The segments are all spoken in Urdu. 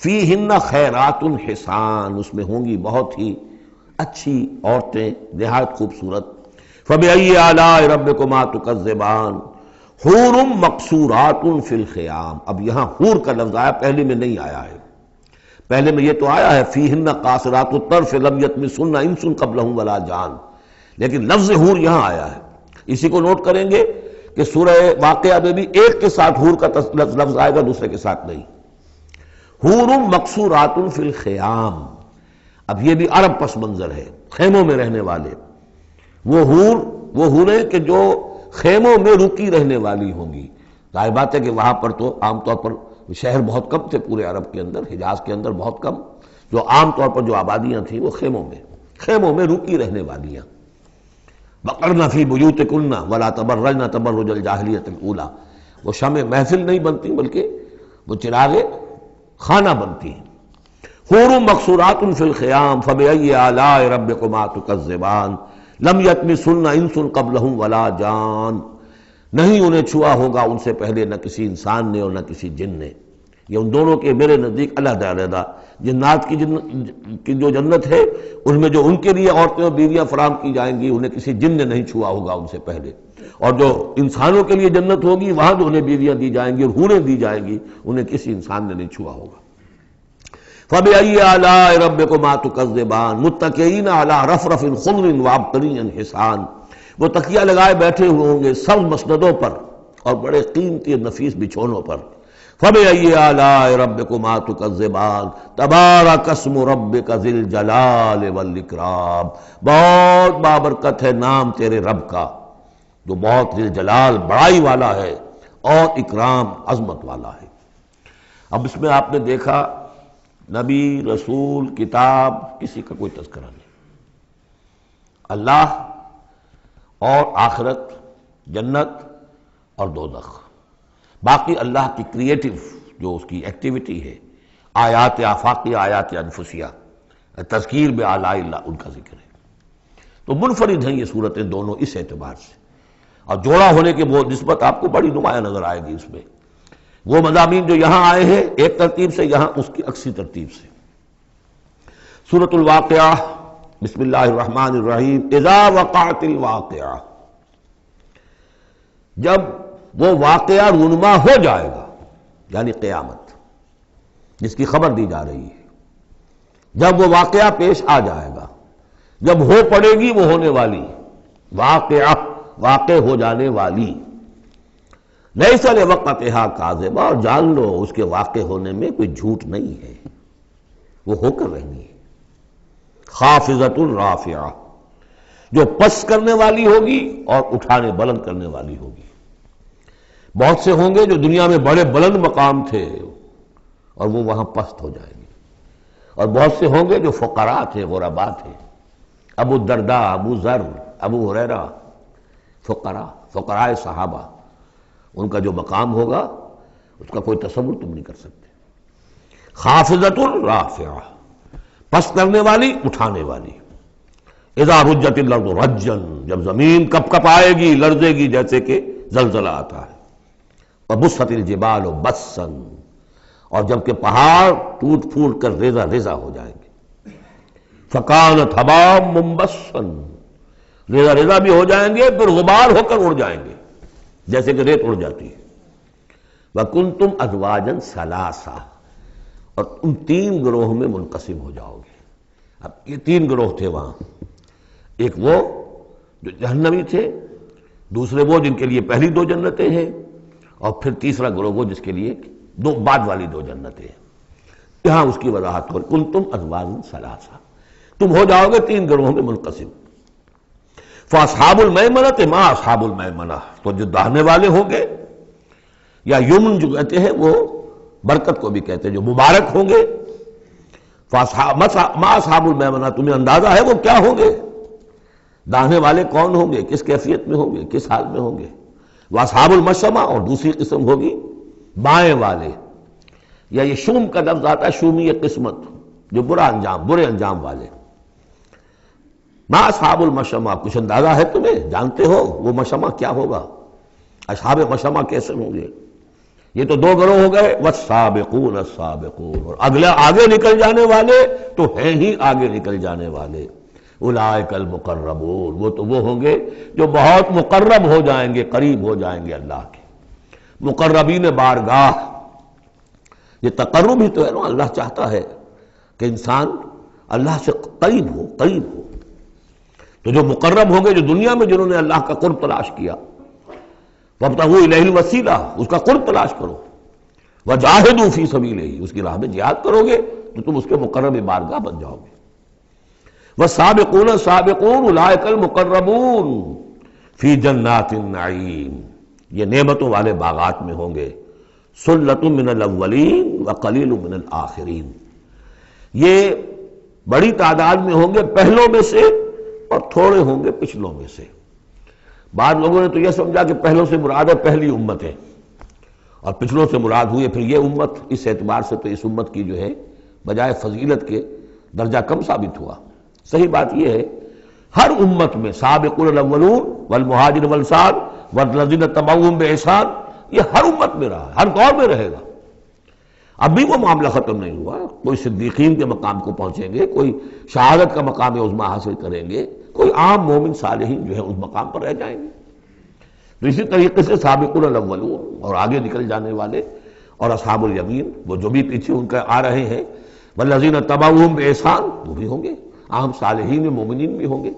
فیہن خیرات حسان، اس میں ہوں گی بہت ہی اچھی عورتیں نہایت خوبصورت. فبأي آلاء ربكما تكذبان حور مقصورات فی الخیام. اب یہاں حور کا لفظ آیا، پہلے میں نہیں آیا ہے. پہلے میں یہ تو آیا ہے فیہن قاصرات الطرف لم یطمثن انس قبلہم ولا جان، لیکن لفظ حور یہاں آیا ہے. اسی کو نوٹ کریں گے کہ سورہ واقعہ میں بھی ایک کے ساتھ حور کا لفظ آئے گا، دوسرے کے ساتھ نہیں. حور مقصورات فی الخیام، اب یہ بھی عرب پس منظر ہے، خیموں میں رہنے والے. وہ حوریں کہ جو خیموں میں رکی رہنے والی ہوں گی. ظاہر بات ہے کہ وہاں پر تو عام طور پر شہر بہت کم تھے پورے عرب کے اندر، حجاز کے اندر بہت کم. جو عام طور پر جو آبادیاں تھیں وہ خیموں میں رکی رہنے والیاں. وقرن فی بیوتکن ولا تبرجن تبرج الجاہلیۃ الاولی، وہ شمع محفل نہیں بنتی بلکہ وہ چراغ خانہ بنتی ہیں. حور مقصورات فی الخیام فبأي آلاء ربکما تکذبان لم یطمثن انس قبلہم ولا جان، نہیں انہیں چھوا ہوگا ان سے پہلے نہ کسی انسان نے اور نہ کسی جن نے. یہ ان دونوں کے میرے نزدیک علیحدہ علیحدہ. جنات کی جو جنت ہے ان میں جو ان کے لیے عورتیں اور بیویاں فراہم کی جائیں گی انہیں کسی جن نے نہیں چھوا ہوگا ان سے پہلے، اور جو انسانوں کے لیے جنت ہوگی وہاں جو انہیں بیویاں دی جائیں گی اور حوریں دی جائیں گی انہیں کسی انسان نے نہیں چھوا ہوگا. فبأي آلاء ربكما تكذبان متكئين على رفرف خضر وعبقری حسان، وہ تکیہ لگائے بیٹھے ہوئے ہوں گے سب مسندوں پر اور بڑے قیمتی نفیس بچھونوں پر. فبأي آلاء ربكما تكذبان تبارك اسم ربك ذی الجلال والاکرام، بہت بابرکت ہے نام تیرے رب کا جو بہت ذی الجلال بڑائی والا ہے اور اکرام عظمت والا ہے. اب اس میں آپ نے دیکھا نبی، رسول، کتاب، کسی کا کوئی تذکرہ نہیں. اللہ اور آخرت، جنت اور دوزخ، باقی اللہ کی کریٹو جو اس کی ایکٹیویٹی ہے، آیات آفاقیہ، آیات انفسیہ، تذکیر بآلاء اللہ، ان کا ذکر ہے. تو منفرد ہیں یہ صورتیں دونوں اس اعتبار سے، اور جوڑا ہونے کے وہ نسبت آپ کو بڑی نمایاں نظر آئے گی اس میں. وہ مضامین جو یہاں آئے ہیں ایک ترتیب سے، یہاں اس کی عکسی ترتیب سے. سورۃ الواقعہ، بسم اللہ الرحمن الرحیم. اذا وقعت الواقعہ، جب وہ واقعہ رونما ہو جائے گا، یعنی قیامت جس کی خبر دی جا رہی ہے، جب وہ واقعہ پیش آ جائے گا، جب ہو پڑے گی وہ ہونے والی واقعہ، واقع ہو جانے والی. لیس لوقتھا کاذبہ، اور جان لو اس کے واقع ہونے میں کوئی جھوٹ نہیں ہے، وہ ہو کر رہنی ہے. خافضۃ رافعہ، جو پس کرنے والی ہوگی اور اٹھانے بلند کرنے والی ہوگی. بہت سے ہوں گے جو دنیا میں بڑے بلند مقام تھے اور وہ وہاں پست ہو جائیں گے، اور بہت سے ہوں گے جو فقراء تھے، غرباء تھے. ابو الدرداء، ابو ذر، ابو ہریرہ، فقراء صحابہ، ان کا جو مقام ہوگا اس کا کوئی تصور تم نہیں کر سکتے. خافضۃ رافعہ، پس کرنے والی، اٹھانے والی. اذا رجت الارض رجا، جب زمین کپ کپ آئے گی، لرزے گی جیسے کہ زلزلہ آتا ہے. وبست الجبال بسا، اور جب کہ پہاڑ ٹوٹ پھوٹ کر ریزہ ریزہ ہو جائیں گے. فکانت ہباء منبثا، ریزہ ریزہ بھی ہو جائیں گے، پھر غبار ہو کر اڑ جائیں گے جیسے کہ ریت اڑ جاتی ہے. وَكُنْتُمْ أَزْوَاجًا ثَلَاثًا، اور تم تین گروہ میں منقسم ہو جاؤ گے. اب یہ تین گروہ تھے وہاں، ایک وہ جو جہنمی تھے، دوسرے وہ جن کے لیے پہلی دو جنتیں ہیں، اور پھر تیسرا گروہ وہ جس کے لیے دو بعد والی دو جنتیں ہیں. یہاں اس کی وضاحت ہو، کنتم ازواجا ثلاثہ، تم ہو جاؤ گے تین گروہوں میں منقسم. فاصحاب المیمنۃ ما اصحاب المیمنہ، تو جو داہنے والے ہوں گے، یا یمن جو کہتے ہیں وہ برکت کو بھی کہتے ہیں، جو مبارک ہوں گے. ما اصحاب المیمنہ، تمہیں اندازہ ہے وہ کیا ہوں گے؟ داہنے والے کون ہوں گے، کس کیفیت میں ہوں گے، کس حال میں ہوں گے. واصحاب المشأمہ، اور دوسری قسم ہوگی بائیں والے، یا یہ شوم کا لفظ آتا ہے، شومی قسمت، جو برے انجام والے. ما اصحاب المشأمہ، کچھ اندازہ ہے تمہیں، جانتے ہو وہ مشأمہ کیا ہوگا، اصحاب مشأمہ کیسے ہوں گے؟ یہ تو دو گروہ ہو گئے، والسابقون السابقون، اور اگلے آگے نکل جانے والے تو ہیں ہی آگے نکل جانے والے، اولئک المقربون، وہ تو وہ ہوں گے جو بہت مقرب ہو جائیں گے، قریب ہو جائیں گے اللہ کے، مقربین بارگاہ۔ یہ تقرب ہی تو ہے نا، اللہ چاہتا ہے کہ انسان اللہ سے قریب ہو، قریب ہو۔ تو جو مقرب ہوں گے، جو دنیا میں جنہوں نے اللہ کا قرب تلاش کیا، وابتغوا الیہ الوسیلہ، اس کا قرب تلاش کرو، وجاہدوا فی سبیلہ، اس کی راہ میں جہاد کرو گے تو تم اس کے مقرب بارگاہ بن جاؤ گے۔ والسابقون السابقون اولئک المقربون فی جنات النعیم، یہ نعمتوں والے باغات میں ہوں گے، سلۃ من الاولین وقلیل من الآخرین، یہ بڑی تعداد میں ہوں گے پہلوں میں سے اور تھوڑے ہوں گے پچھلوں میں سے۔ بعض لوگوں نے تو یہ سمجھا کہ پہلوں سے مراد ہے پہلی امت ہے، اور پچھلوں سے مراد ہوئی پھر یہ امت، اس اعتبار سے تو اس امت کی جو ہے بجائے فضیلت کے درجہ کم ثابت ہوا۔ صحیح بات یہ ہے ہر امت میں سابقون الاولون والمہاجر والانصار والذین تبعوہم بإحسان، یہ ہر امت میں رہا، ہر دور میں رہے گا۔ اب بھی وہ معاملہ ختم نہیں ہوا، کوئی صدیقین کے مقام کو پہنچیں گے، کوئی شہادت کا مقام عظمیٰ حاصل کریں گے، کوئی عام مومن صالحین جو ہے اس مقام پر رہ جائیں گے۔ تو اسی طریقے سے سابقون الاولون، اور آگے نکل جانے والے، اور اصحاب الیمین، وہ جو بھی پیچھے ان کا آ رہے ہیں، والذین تبعوہم بإحسان، وہ بھی ہوں گے، عام صالحین میں مومنین بھی ہوں گے۔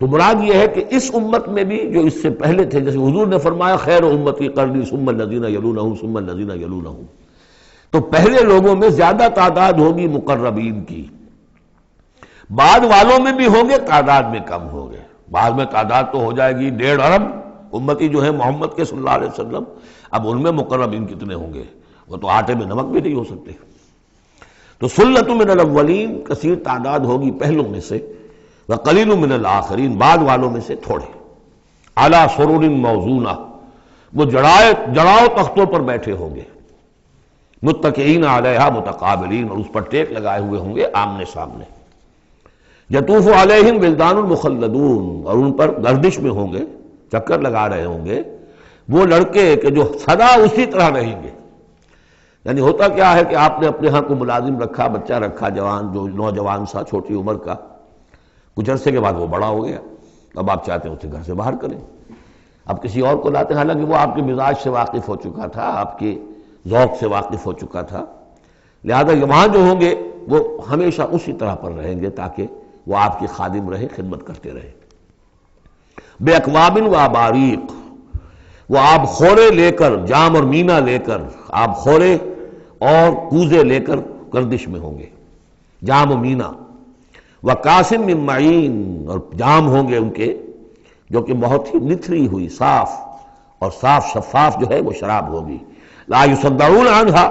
تو مراد یہ ہے کہ اس امت میں بھی جو اس سے پہلے تھے، جیسے حضور نے فرمایا خیر امتی قرنی ثم الذین یلونہم ثم الذین یلونہم، تو پہلے لوگوں میں زیادہ تعداد ہوگی مقربین کی، بعد والوں میں بھی ہوں گے، تعداد میں کم ہوں گے، بعد میں تعداد تو ہو جائے گی 1.5 ارب امتی جو ہے محمد کے صلی اللہ علیہ وسلم، اب ان میں مقربین کتنے ہوں گے؟ وہ تو آٹے میں نمک بھی نہیں ہو سکتے۔ تو سلۃ من الاولین، کثیر تعداد ہوگی پہلوں میں سے، وقلیل من الآخرین، بعد والوں میں سے تھوڑے، علی سرر موضونہ، وہ جڑاؤ تختوں پر بیٹھے ہوں گے، متکئین علیہا متقابلین، اور اس پر ٹیک لگائے ہوئے ہوں گے آمنے سامنے، یطوف علیہم ولدان المخلدون، اور ان پر گردش میں ہوں گے، چکر لگا رہے ہوں گے وہ لڑکے کہ جو سدا اسی طرح رہیں گے۔ یعنی ہوتا کیا ہے کہ آپ نے اپنے ہاں کو ملازم رکھا، بچہ رکھا، جوان، جو نوجوان سا چھوٹی عمر کا، کچھ عرصے کے بعد وہ بڑا ہو گیا، اب آپ چاہتے ہیں اسے گھر سے باہر کریں، اب کسی اور کو لاتے ہیں، حالانکہ وہ آپ کے مزاج سے واقف ہو چکا تھا، آپ کے ذوق سے واقف ہو چکا تھا، لہذا وہاں جو ہوں گے وہ ہمیشہ اسی طرح پر رہیں گے تاکہ وہ آپ کی خادم رہے، خدمت کرتے رہے۔ بے اکواب و اباریق، وہ آب خورے لے کر، جام اور مینا لے کر، آب خورے اور کوزے لے کر گردش میں ہوں گے، جام و مینا، وکاسم من معین، اور جام ہوں گے ان کے جو کہ بہت ہی نتھری ہوئی، صاف اور صاف شفاف جو ہے وہ شراب ہوگی، لا یصدعون عنہا،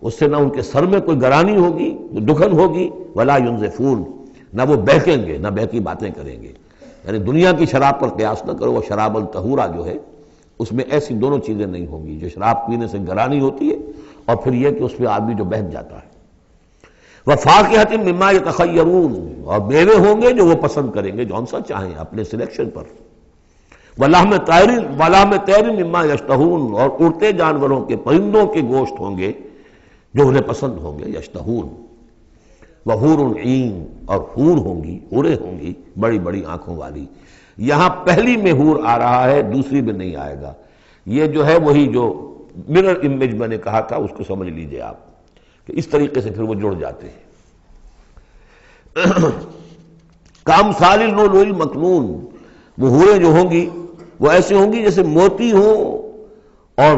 اس سے نہ ان کے سر میں کوئی گرانی ہوگی، دکھن ہوگی، ولا ینزفون، نہ وہ بہکیں گے، نہ بہکی باتیں کریں گے۔ یعنی دنیا کی شراب پر قیاس نہ کرو، وہ شراب الطہورہ جو ہے اس میں ایسی دونوں چیزیں نہیں ہوں گی، جو شراب پینے سے گرانی ہوتی ہے اور پھر یہ کہ اس میں آدمی جو بہک جاتا ہے۔ وَفَاكِهَةٍ مِّمَّا يَتَخَيَّرُونَ، اور میوے ہوں گے جو وہ پسند کریں گے، جون سا چاہیں اپنے سلیکشن پر۔ وَلَحْمِ طَيْرٍ مِّمَّا يَشْتَهُونَ، اور اڑتے جانوروں کے، پرندوں کے گوشت ہوں گے جو انہیں پسند ہوں گے، یشتہون۔ وَحُورٌ عِین، اور حور ہوں گی، حوریں ہوں گی بڑی بڑی آنکھوں والی۔ یہاں پہلی میں حور آ رہا ہے، دوسری میں نہیں آئے گا، یہ جو ہے وہی جو مرر امیج میں نے کہا تھا اس کو سمجھ لیجئے آپ، کہ اس طریقے سے پھر وہ جڑ جاتے ہیں۔ کامثال اللؤلؤ المکنون، وہ حوریں جو ہوں گی وہ ایسے ہوں گی جیسے موتی ہوں اور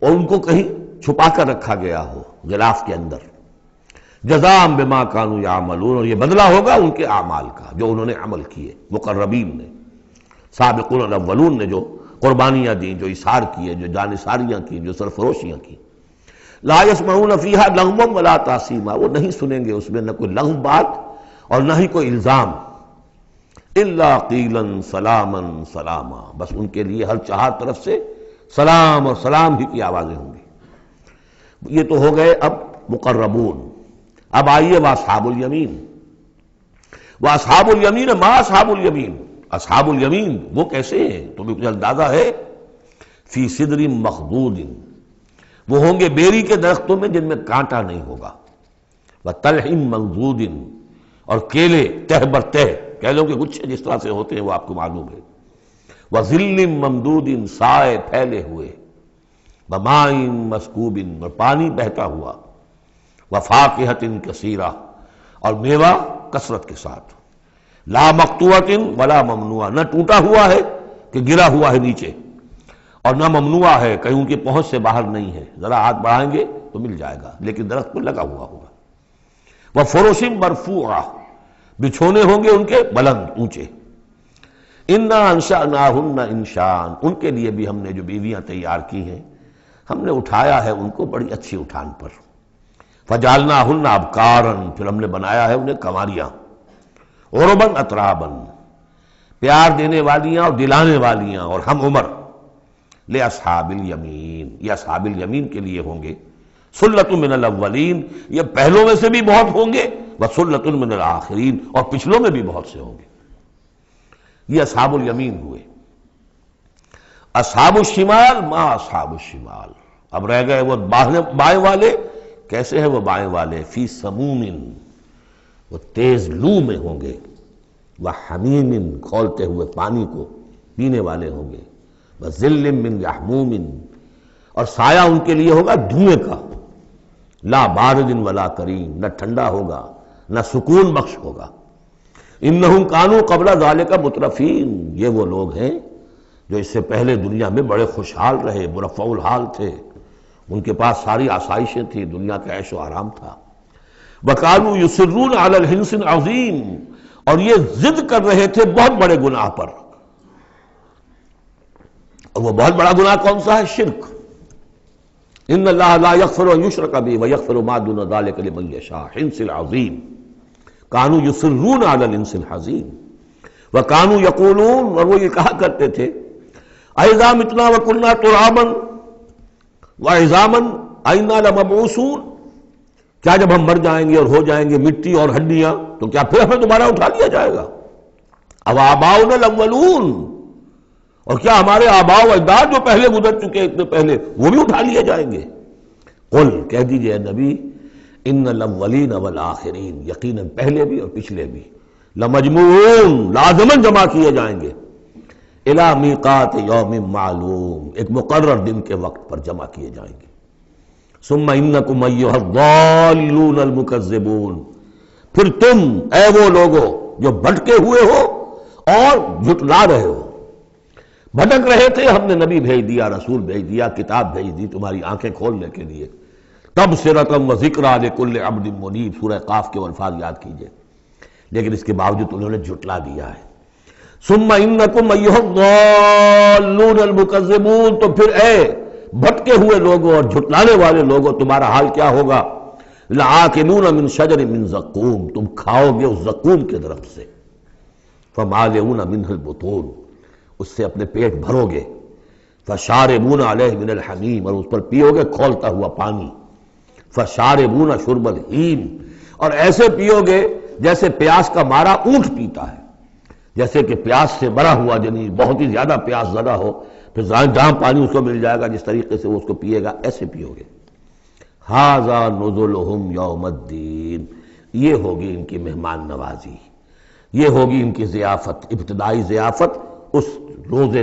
ان کو کہیں چھپا کر رکھا گیا ہو غلاف کے اندر۔ جزاء بما كانوا يعملون، اور یہ بدلہ ہوگا ان کے اعمال کا جو انہوں نے عمل کیے، مقربین نے، سابقون الاولون نے جو قربانیاں دیں، جو اثار کیے، جو جانثاریاں کی، جو سرفروشیاں کی۔ لا يسمعون فيها لغوا ولا تاثیما، وہ نہیں سنیں گے اس میں نہ کوئی لغو بات اور نہ ہی کوئی الزام، الا قیلا سلاما سلاما، بس ان کے لیے ہر چہار طرف سے سلام اور سلام ہی کی آوازیں ہوں گی۔ یہ تو ہو گئے اب مقربون۔ اب آئیے واصحاب الیمین، واصحاب الیمین، ما اصحاب الیمین، اصحاب الیمین وہ کیسے ہیں؟ تمہیں کچھ اندازہ ہے؟ فی صدر مخضود، وہ ہوں گے بیری کے درختوں میں جن میں کانٹا نہیں ہوگا، وطلح منضود، اور کیلے تہ بر تہ، کیلوں کے گچھے جس طرح سے ہوتے ہیں وہ آپ کو معلوم ہے، وظل ممدود، سائے پھیلے ہوئے، وماء مسکوب، اور پانی بہتا ہوا، وفاکہۃ کثیرہ، اور میوہ کثرت کے ساتھ، لا مقطوعۃ ولا ممنوعہ، نہ ٹوٹا ہوا ہے کہ گرا ہوا ہے نیچے، اور نہ ممنوع ہے کہیں ان کی پہنچ سے باہر نہیں ہے، ذرا ہاتھ بڑھائیں گے تو مل جائے گا، لیکن درخت پر لگا ہوا ہوگا، وفرش مرفوعہ، بچھونے ہوں گے ان کے بلند اونچے، انا انشأناہن انشاء، ان کے لیے بھی ہم نے جو بیویاں تیار کی ہیں ہم نے اٹھایا ہے ان کو بڑی اچھی اٹھان پر، فجعلناہن ابکارا، پھر ہم نے بنایا ہے انہیں کنواریاں، عربا اترابا، پیار دینے والیاں اور دلانے والیاں اور ہم عمر، لاصحاب الیمین، یہ اصحاب الیمین کے لیے ہوں گے، سلۃ من الاولین، یہ پہلوں میں سے بھی بہت ہوں گے، وسلۃ من الآخرین، اور پچھلوں میں بھی بہت سے ہوں گے، یہ اصحاب الیمین ہوئے۔ اصحاب الشمال ما اصحاب الشمال، اب رہ گئے وہ بائیں والے، کیسے ہیں وہ بائیں والے؟ فی سموم، وہ تیز لو میں ہوں گے، وحمیم، کھولتے ہوئے پانی کو پینے والے ہوں گے، وظل من یحموم، اور سایہ ان کے لیے ہوگا دھوئیں کا، لا بارد ولا کریم، نہ ٹھنڈا ہوگا نہ سکون بخش ہوگا، انہم کانوا قبل ذالک مترفین، یہ وہ لوگ ہیں جو اس سے پہلے دنیا میں بڑے خوشحال رہے، مرفع الحال تھے، ان کے پاس ساری آسائشیں تھیں، دنیا کا عیش و آرام تھا، وَكَانُوا يُصِرُّونَ عَلَى الْحِنْثِ الْعَظِيمِ، اور یہ ضد کر رہے تھے بہت بڑے گناہ پر، اور وہ بہت بڑا گناہ کون سا ہے؟ شرک، ان اللہ لا یغفر ان یشرک بہ ویغفر ما دون ذلک لمن یشاء، حنث العظیم، کانوا یصرون علی الحنث العظیم، وکانوا یقولون، اور وہ یہ کہا کرتے تھے، اذا متنا وکنا ترابا وعظاما ائنا لمبعوثون، کیا جب ہم مر جائیں گے اور ہو جائیں گے مٹی اور ہڈیاں تو کیا پھر ہمیں دوبارہ اٹھا لیا جائے گا؟ او آباؤنا الاولون، اور کیا ہمارے آباء و اجداد جو پہلے گزر چکے اتنے پہلے وہ بھی اٹھا لیے جائیں گے؟ قل، کہہ دیجئے اے نبی، ان الاولین والآخرین، یقیناً پہلے بھی اور پچھلے بھی، لمجموعون، لازماً جمع کیے جائیں گے، الی میقات یوم معلوم، ایک مقرر دن کے وقت پر جمع کیے جائیں گے، ثم انکم ایھا الضالون المکذبون، پھر تم اے وہ لوگو جو بھٹکے ہوئے ہو اور جھٹلا رہے ہو، بھٹک رہے تھے، ہم نے نبی بھیج دیا، رسول بھیج دیا، کتاب بھیج دی تمہاری آنکھیں کھولنے کے لیے، تبصرۃ وذکریٰ لکل عبد منیب، سورہ قاف کے الفاظ یاد کیجئے، لیکن اس کے باوجود انہوں نے جھٹلا دیا ہے۔ ثم انکم ایھا الضالون المکذبون، تو پھر اے بھٹکے ہوئے لوگوں اور جھٹلانے والے لوگوں، تمہارا حال کیا ہوگا؟ لآکلون من شجر من زقوم، تم کھاؤ گے اس زقوم کے درخت سے، فمالئون منہ البطون، اس سے اپنے پیٹ بھرو گے، فشاربون علیہ من الحمیم، اور اس پر پیو گے کھولتا ہوا پانی، فشاربون شرب الہیم، اور ایسے پیو گے جیسے پیاس کا مارا اونٹ پیتا ہے، جیسے کہ پیاس سے مرا ہوا جنی بہت ہی زیادہ پیاس زدہ ہو، پھر جہاں پانی اس کو مل جائے گا جس طریقے سے وہ اس کو پیے گا، ایسے پیو گے۔ ھذا نزلھم یوم الدین، یہ ہوگی ان کی مہمان نوازی، یہ ہوگی ان کی ضیافت، ابتدائی ضیافت اس روز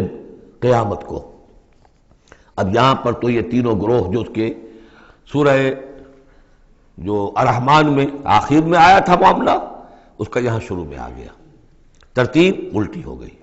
قیامت کو۔ اب یہاں پر تو یہ تینوں گروہ جو اس کے سورہ جو الرحمن میں آخر میں آیا تھا معاملہ، اس کا یہاں شروع میں آ گیا، ترتیب الٹی ہو گئی۔